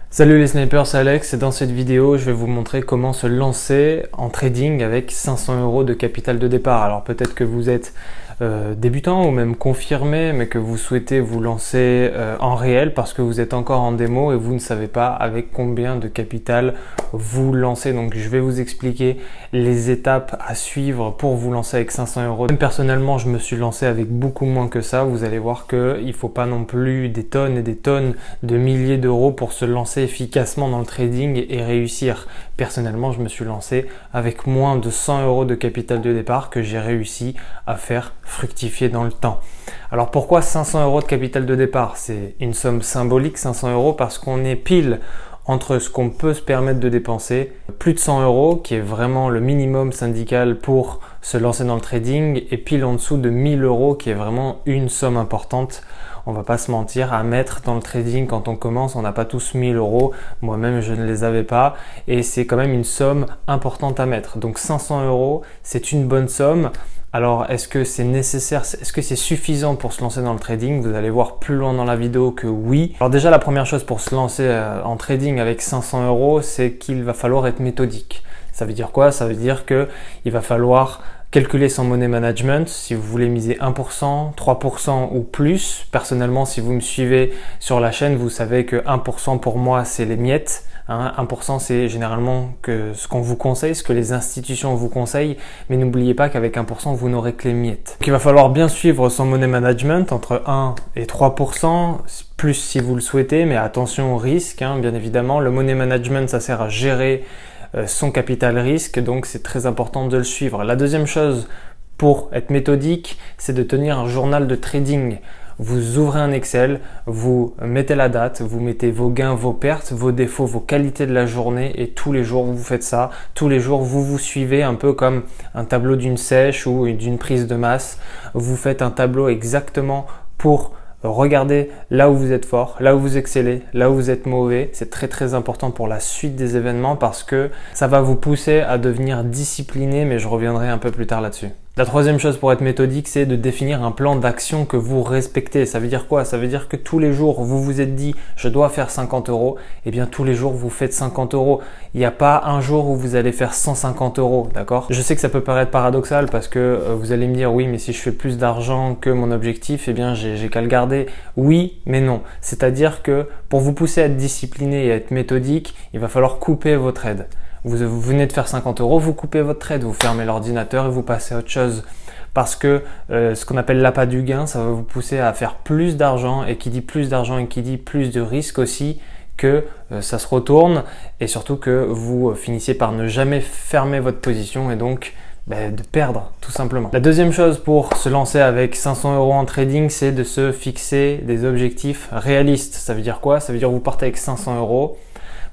Salut les snipers, c'est Alex et dans cette vidéo je vais vous montrer comment se lancer en trading avec 500 € de capital de départ. Alors peut-être que vous êtes débutant ou même confirmé mais que vous souhaitez vous lancer en réel parce que vous êtes encore en démo et vous ne savez pas avec combien de capital vous lancer. Donc je vais vous expliquer les étapes à suivre pour vous lancer avec 500 €. Même personnellement je me suis lancé avec beaucoup moins que ça. Vous allez voir qu'il ne faut pas non plus des tonnes et des tonnes de milliers d'euros pour se lancer efficacement dans le trading et réussir. Personnellement, je me suis lancé avec moins de 100 € de capital de départ que j'ai réussi à faire fructifier dans le temps. Alors pourquoi 500 € de capital de départ? C'est une somme symbolique, 500 €, parce qu'on est pile entre ce qu'on peut se permettre de dépenser, plus de 100 € qui est vraiment le minimum syndical pour se lancer dans le trading, et pile en dessous de 1000 € qui est vraiment une somme importante. On va pas se mentir, à mettre dans le trading quand on commence, on n'a pas tous 1000 €. Moi-même, je ne les avais pas et c'est quand même une somme importante à mettre. Donc 500 €, c'est une bonne somme. Alors, est-ce que c'est nécessaire? Est-ce que c'est suffisant pour se lancer dans le trading? Vous allez voir plus loin dans la vidéo que oui. Alors déjà, la première chose pour se lancer en trading avec 500 €, c'est qu'il va falloir être méthodique. Ça veut dire quoi? Ça veut dire qu'il va falloir calculer son money management, si vous voulez miser 1%, 3% ou plus. Personnellement, si vous me suivez sur la chaîne, vous savez que 1% pour moi, c'est les miettes. 1% c'est généralement ce qu'on vous conseille, ce que les institutions vous conseillent, mais n'oubliez pas qu'avec 1%, vous n'aurez que les miettes. Donc, il va falloir bien suivre son money management entre 1 et 3%, plus si vous le souhaitez, mais attention au risque, bien évidemment. Le money management, ça sert à gérer son capital risque, donc c'est très important de le suivre. La deuxième chose pour être méthodique, c'est de tenir un journal de trading. Vous ouvrez un Excel, vous mettez la date, vous mettez vos gains, vos pertes, vos défauts, vos qualités de la journée, et tous les jours vous faites ça. Tous les jours vous vous suivez un peu comme un tableau d'une sèche ou d'une prise de masse. Vous faites un tableau exactement pour regardez là où vous êtes fort, là où vous excellez, là où vous êtes mauvais. C'est très très important pour la suite des événements parce que ça va vous pousser à devenir discipliné, mais je reviendrai un peu plus tard là-dessus. La troisième chose pour être méthodique, c'est de définir un plan d'action que vous respectez. Ça veut dire quoi? Ça veut dire que tous les jours, vous vous êtes dit « je dois faire 50 €», et bien tous les jours, vous faites 50 €. Il n'y a pas un jour où vous allez faire 150 €, d'accord? Je sais que ça peut paraître paradoxal parce que vous allez me dire « oui, mais si je fais plus d'argent que mon objectif, eh bien j'ai qu'à le garder ». Oui, mais non. C'est-à-dire que pour vous pousser à être discipliné et à être méthodique, il va falloir couper vos trades. Vous venez de faire 50 €, vous coupez votre trade, vous fermez l'ordinateur et vous passez à autre chose. Parce que ce qu'on appelle l'appât du gain, ça va vous pousser à faire plus d'argent, et qui dit plus d'argent et qui dit plus de risque aussi, que ça se retourne et surtout que vous finissiez par ne jamais fermer votre position et donc de perdre tout simplement. La deuxième chose pour se lancer avec 500 € en trading, c'est de se fixer des objectifs réalistes. Ça veut dire quoi? Ça veut dire que vous partez avec 500 €.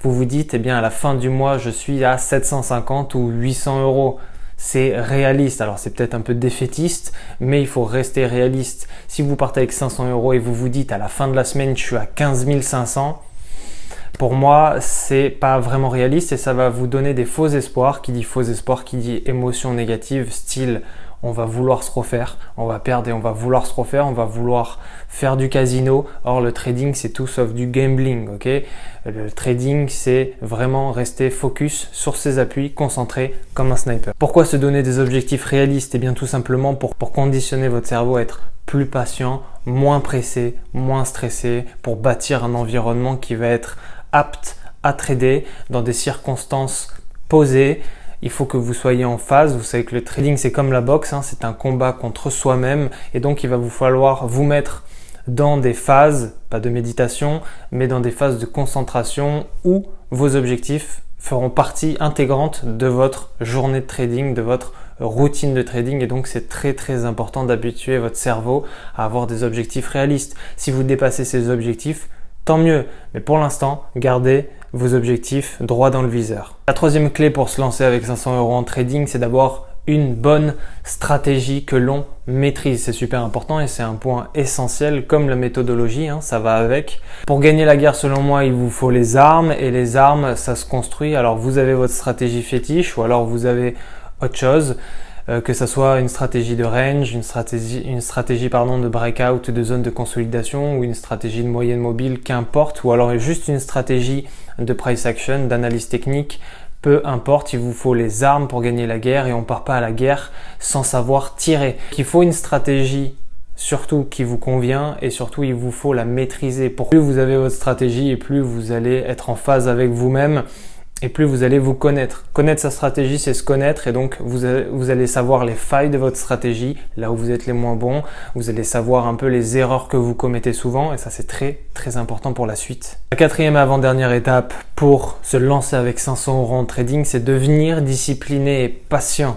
Vous vous dites, eh bien à la fin du mois, je suis à 750 ou 800 €. C'est réaliste. Alors c'est peut-être un peu défaitiste, mais il faut rester réaliste. Si vous partez avec 500 € et vous vous dites à la fin de la semaine, je suis à 15 500, pour moi, c'est pas vraiment réaliste et ça va vous donner des faux espoirs. Qui dit faux espoirs, qui dit émotion négative, style on va vouloir se refaire, on va perdre et on va vouloir se refaire, on va vouloir faire du casino. Or, le trading, c'est tout sauf du gambling, ok? Le trading, c'est vraiment rester focus sur ses appuis, concentré comme un sniper. Pourquoi se donner des objectifs réalistes? Eh bien, tout simplement pour conditionner votre cerveau à être plus patient, moins pressé, moins stressé, pour bâtir un environnement qui va être apte à trader dans des circonstances posées. Il faut que vous soyez en phase. Vous savez que le trading, c'est comme la boxe, c'est un combat contre soi-même. Et donc, il va vous falloir vous mettre dans des phases, pas de méditation, mais dans des phases de concentration où vos objectifs feront partie intégrante de votre journée de trading, de votre routine de trading. Et donc, c'est très très important d'habituer votre cerveau à avoir des objectifs réalistes. Si vous dépassez ces objectifs, tant mieux. Mais pour l'instant, gardez vos objectifs droit dans le viseur. La troisième clé pour se lancer avec 500 € en trading, c'est d'avoir une bonne stratégie que l'on maîtrise. C'est super important et c'est un point essentiel comme la méthodologie, ça va avec. Pour gagner la guerre, selon moi, il vous faut les armes et les armes, ça se construit. Alors vous avez votre stratégie fétiche ou alors vous avez autre chose. que ça soit une stratégie de range, une stratégie de breakout, de zone de consolidation ou une stratégie de moyenne mobile, qu'importe, ou alors juste une stratégie de price action, d'analyse technique. Peu importe, il vous faut les armes pour gagner la guerre et on part pas à la guerre sans savoir tirer. Il faut une stratégie surtout qui vous convient et surtout il vous faut la maîtriser. Plus vous avez votre stratégie et plus vous allez être en phase avec vous-même et plus vous allez vous connaître. Connaître sa stratégie, c'est se connaître et donc vous allez savoir les failles de votre stratégie, là où vous êtes les moins bons. Vous allez savoir un peu les erreurs que vous commettez souvent et ça c'est très très important pour la suite. La quatrième et avant-dernière étape pour se lancer avec 500 € en trading, c'est devenir discipliné et patient.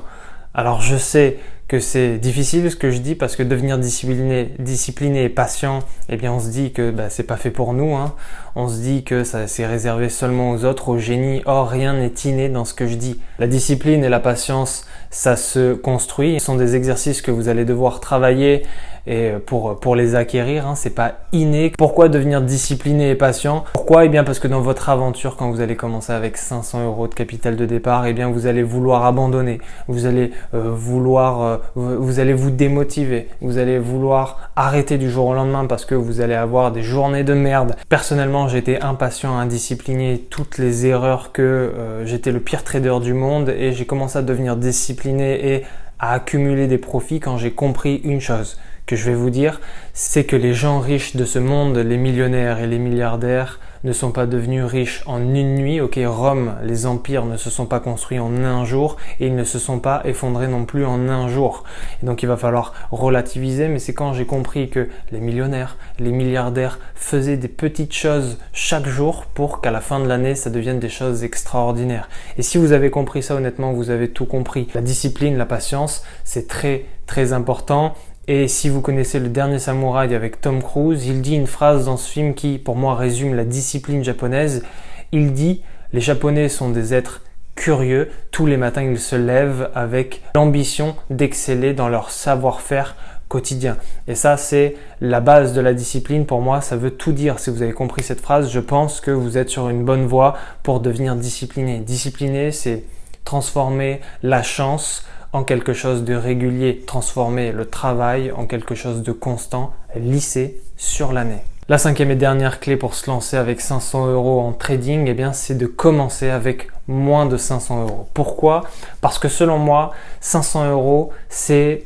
Alors je sais que c'est difficile ce que je dis parce que devenir discipliné et patient, eh bien on se dit que c'est pas fait pour nous, hein. On se dit que ça c'est réservé seulement aux autres, aux génies. Or rien n'est inné dans ce que je dis. La discipline et la patience, ça se construit. Ce sont des exercices que vous allez devoir travailler et pour les acquérir, hein, c'est pas inné. Pourquoi devenir discipliné et patient? Pourquoi? Eh bien parce que dans votre aventure, quand vous allez commencer avec 500 € de capital de départ, eh bien vous allez vouloir abandonner, vous allez vous allez vous démotiver, vous allez vouloir arrêter du jour au lendemain parce que vous allez avoir des journées de merde. Personnellement, j'étais impatient, indiscipliné, toutes les erreurs que j'étais le pire trader du monde et j'ai commencé à devenir discipliné et à accumuler des profits quand j'ai compris une chose que je vais vous dire, c'est que les gens riches de ce monde, les millionnaires et les milliardaires, ne sont pas devenus riches en une nuit. Ok, Rome, les empires ne se sont pas construits en un jour et ils ne se sont pas effondrés non plus en un jour. Et donc il va falloir relativiser, mais c'est quand j'ai compris que les millionnaires, les milliardaires faisaient des petites choses chaque jour pour qu'à la fin de l'année, ça devienne des choses extraordinaires. Et si vous avez compris ça, honnêtement, vous avez tout compris. La discipline, la patience, c'est très très important. Et si vous connaissez Le Dernier Samouraï avec Tom Cruise, il dit une phrase dans ce film qui, pour moi, résume la discipline japonaise. Il dit « Les Japonais sont des êtres curieux. Tous les matins, ils se lèvent avec l'ambition d'exceller dans leur savoir-faire quotidien. » Et ça, c'est la base de la discipline. Pour moi, ça veut tout dire. Si vous avez compris cette phrase, je pense que vous êtes sur une bonne voie pour devenir discipliné. Discipliné, c'est transformer la chance en quelque chose de régulier, transformer le travail en quelque chose de constant, lissé sur l'année. La cinquième et dernière clé pour se lancer avec 500 € en trading, eh bien, c'est de commencer avec moins de 500 €. Pourquoi? Parce que selon moi, 500 €, c'est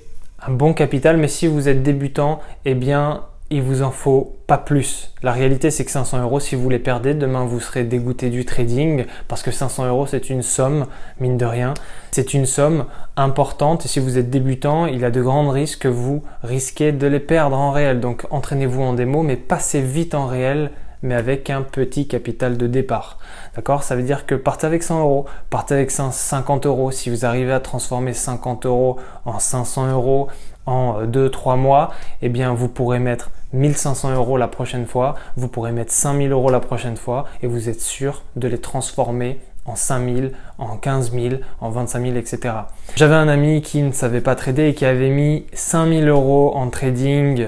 un bon capital, mais si vous êtes débutant, eh bien, il vous en faut pas plus. La réalité, c'est que 500 €, si vous les perdez, demain vous serez dégoûté du trading parce que 500 €, c'est une somme, mine de rien. C'est une somme importante et si vous êtes débutant, il y a de grands risques que vous risquez de les perdre en réel. Donc, entraînez-vous en démo, mais passez vite en réel, mais avec un petit capital de départ. D'accord? Ça veut dire que partez avec 100 €, partez avec 50 €. Si vous arrivez à transformer 50 € en 500 € en 2-3 mois, eh bien, vous pourrez mettre 1500 € la prochaine fois, vous pourrez mettre 5000 € la prochaine fois et vous êtes sûr de les transformer en 5000, en 15 000, en 25 000, etc. J'avais un ami qui ne savait pas trader et qui avait mis 5000 € en trading,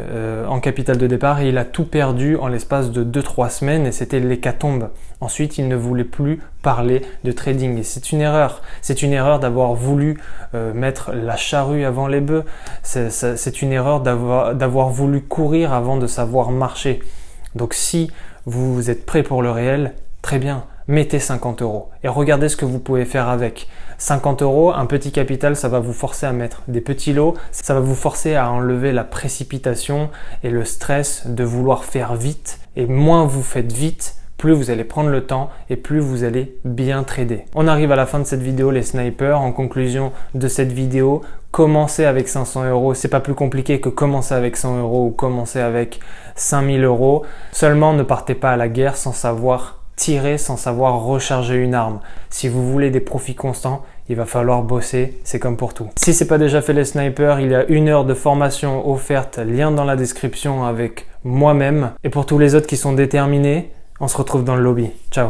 en capital de départ et il a tout perdu en l'espace de 2-3 semaines et c'était l'hécatombe. Ensuite, il ne voulait plus parler de trading et c'est une erreur. C'est une erreur d'avoir voulu mettre la charrue avant les bœufs. C'est une erreur d'avoir voulu courir avant de savoir marcher. Donc si vous êtes prêt pour le réel, très bien. Mettez 50 € et regardez ce que vous pouvez faire avec. 50 €, un petit capital, ça va vous forcer à mettre des petits lots, ça va vous forcer à enlever la précipitation et le stress de vouloir faire vite. Et moins vous faites vite, plus vous allez prendre le temps et plus vous allez bien trader. On arrive à la fin de cette vidéo, les snipers. En conclusion de cette vidéo, commencer avec 500 €, c'est pas plus compliqué que commencer avec 100 € ou commencer avec 5000 €. Seulement, ne partez pas à la guerre sans savoir tirer, sans savoir recharger une arme. Si vous voulez des profits constants, il va falloir bosser, c'est comme pour tout. Si c'est pas déjà fait les snipers, il y a 1 heure de formation offerte, lien dans la description avec moi-même. Et pour tous les autres qui sont déterminés, on se retrouve dans le lobby. Ciao!